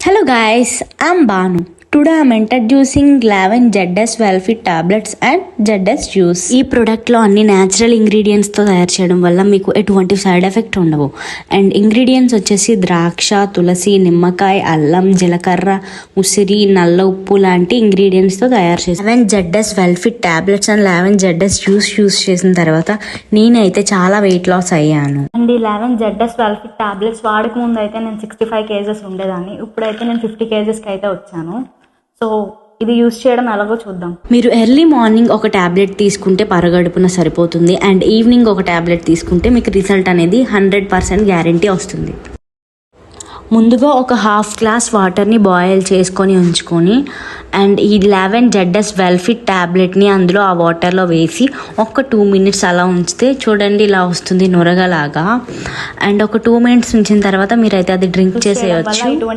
Hello guys, I'm Banu. Today I'm introducing Lavin ZS Wellfit tablets and ZS juice. ఈ ప్రొడక్ట్లో అన్ని natural ఇంగ్రీడియంట్స్తో తయారు చేయడం వల్ల మీకు ఎటువంటి సైడ్ ఎఫెక్ట్ ఉండవు. అండ్ ఇంగ్రీడియంట్స్ వచ్చేసి ద్రాక్ష, తులసి, నిమ్మకాయ, అల్లం, జీలకర్ర, ఉసిరి, నల్ల ఉప్పు లాంటి ఇంగ్రీడియంట్స్తో తయారు చేసి Lavin ZS Wellfit tablets and Lavin ZS juice use చేసిన తర్వాత నేనైతే చాలా వెయిట్ లాస్ అయ్యాను. అండ్ ఈ Lavin ZS Wellfit టాబ్లెట్స్ వాడక ముందు అయితే నేను 65 kgs ఉండేదాన్ని. ఇప్పుడైతే నేను 50 kgsకి అయితే వచ్చాను. సో ఇది యూజ్ చేయడం ఎలాగో చూద్దాం. మీరు ఎర్లీ మార్నింగ్ ఒక ట్యాబ్లెట్ తీసుకుంటే పరగడుపున సరిపోతుంది. అండ్ ఈవినింగ్ ఒక ట్యాబ్లెట్ తీసుకుంటే మీకు రిజల్ట్ అనేది 100% గ్యారంటీ వస్తుంది. ముందుగా ఒక హాఫ్ గ్లాస్ వాటర్ని బాయిల్ చేసుకొని ఉంచుకొని అండ్ ఈ Lavin ZS Wellfit ట్యాబ్లెట్ని అందులో ఆ వాటర్లో వేసి ఒక 2 minutes అలా ఉంచితే చూడండి ఇలా వస్తుంది నొరగలాగా. అండ్ ఒక 2 minutes ఉంచిన తర్వాత మీరైతే అది డ్రింక్ చేసేయచ్చు.